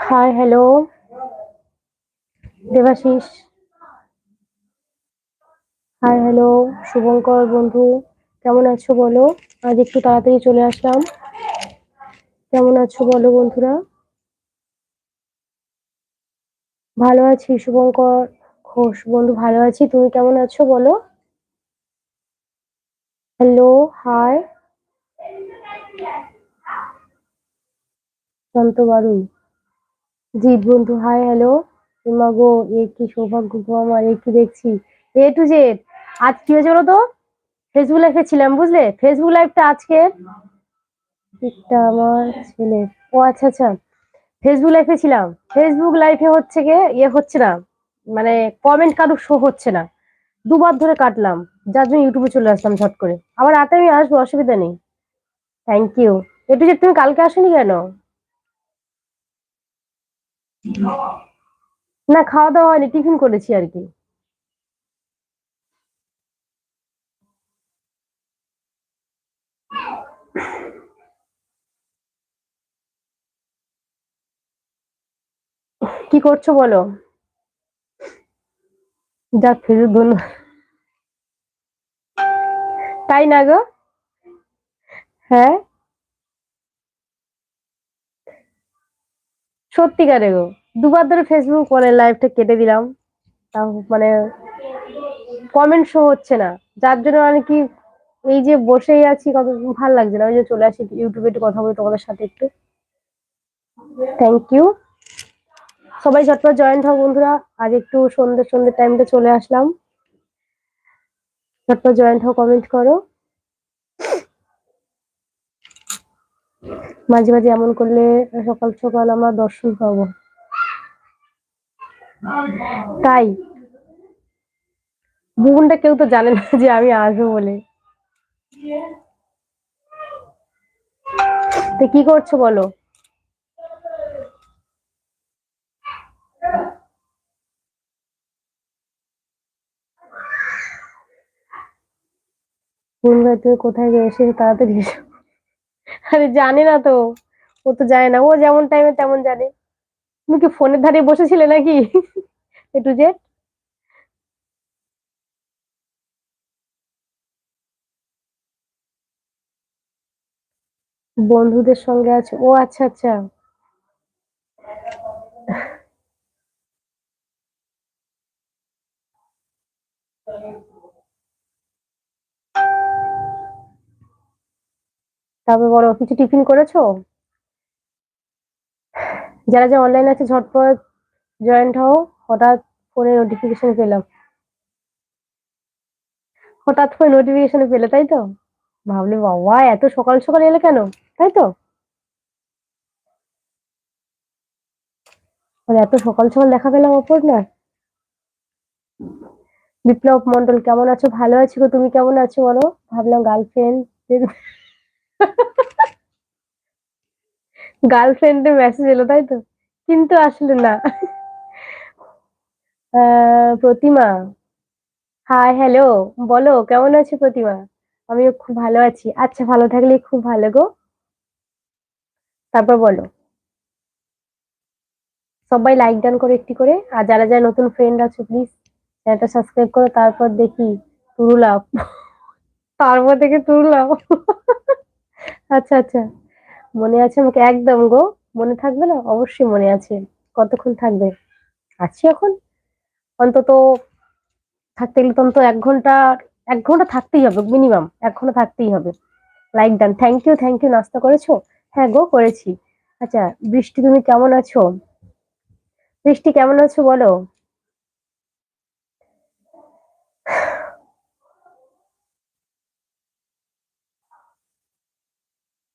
High, hello Debashis. Hi, hello Shubhankar বন্ধু, কেমন আছো বলো? আজ একটু তাড়াতাড়ি চলে আসলাম। কেমন আছো বলো বন্ধুরা? ভালো আছি শুভঙ্কর ঘোষ বন্ধু, ভালো আছি। তুমি কেমন আছো বলো? হ্যালো, হাই শান্ত বারুই। জিৎ বন্ধু, হাই হ্যালো। গো, এ কি সৌভাগ্য গো আমার, এ কি দেখছি! A to Z। আজ কি হয়েছে বলো তো? ফেসবুক লাইভে ছিলাম, বুঝলে? ফেসবুক লাইভটা আজকে একটা আমার ছেলে। ও আচ্ছা আচ্ছা, ফেসবুক লাইভে ছিলাম। ফেসবুক লাইভে হচ্ছে গিয়ে হচ্ছে না, মানে কমেন্ট কারো শো হচ্ছে না। দুবার ধরে কাটলাম, যার জন্য ইউটিউবে চলে আসলাম ঝট করে। আবার রাতে আমি আসবো, অসুবিধা নেই। Thank you. একটু যে তুমি কালকে আসোনি কেন? না, খাওয়া দাওয়া হয়নি, টিফিন করেছি আর কি। কি করছো বলো? যাক, ফেসবুক ধন্যবাদ। তাই না গো? হ্যাঁ, সত্যিকারে গো। দুবার ধরে ফেসবুক মানে লাইভটা কেটে দিলাম। তাও মানে কমেন্ট শো হচ্ছে না, যার জন্য মানে কি, এই যে বসেই আছি, কত ভালো লাগছে না, ওই যে চলে আসি ইউটিউবে একটু কথা বলি তোমাদের সাথে একটু। Thank you. সবাই ঝটপট জয়েন্ট হও বন্ধুরা। আজ একটু সন্ধ্যে সন্ধ্যে টাইমটা চলে আসলাম। ঝটপট জয়েন্ট হও, কমেন্ট করো। মাঝে মাঝে এমন করলে সকাল সকাল আমরা দর্শন পাবো। তাই ভুবনটা কেউ তো জানে না যে আমি আসবো বলে। তো কি করছো বলো? ভুবন ভাই, তুমি কোথায় এসে তাড়াতাড়ি এসো। আরে জানে না তো, ও তো জানে না, ও যেমন টাইমে তেমন জানে। তুমি কি ফোনের ধারে বসেছিলে নাকি? A to Z। বন্ধুদের সঙ্গে আছে, ও আচ্ছা আচ্ছা। তারপর বলো, কিছু টিফিন করেছো? যারা যা অনলাইন আছে ঝটপট জয়েন্ট হও। হঠাৎ ফোনে নোটিফিকেশন পেলাম। হঠাৎ করে নোটিফিকেশন পেলে, তাই তো? ভাবলে বাবা, এত সকাল সকাল এলে কেন? তাই তো? মানে এত সকাল সকাল দেখা পেলাম ওপর না। বিপ্লব মন্ডল, কেমন আছো? ভালো আছি গো, তুমি কেমন আছো বলো? ভাবলাম গার্লফ্রেন্ড, গার্লফ্রেন্ডের মেসেজ এলো, তাই তো? কিন্তু আসলে না। প্রতিমা, হাই হ্যালো, বলো কেমন আছো প্রতিমা? আমিও খুব ভালো আছি। আচ্ছা, ভালো থাকলে খুব ভালো গো। তারপর বলো। সবাই লাইক ডান করো একটি করে, আর যারা যারা নতুন ফ্রেন্ড আছো প্লিজ চ্যানেলটা সাবস্ক্রাইব করো। তারপর দেখি তুরুলাও, তারপর দেখে তুরুলাও। আচ্ছা আচ্ছা, মনে আছে আমাকে একদম গো। মনে থাকবে না? অবশ্যই মনে আছে। কতক্ষণ থাকবে? আছি এখন অন্তত, থাকতে গেলে তো অন্তত 1 ঘন্টা। 1 ঘন্টা থাকতেই হবে, মিনিমাম 1 ঘন্টা থাকতেই হবে। Like done, thank you thank you. নাস্তা করেছো? হ্যাঁ গো, করেছি। আচ্ছা, বৃষ্টি তুমি কেমন আছো? বৃষ্টি কেমন আছো বলো?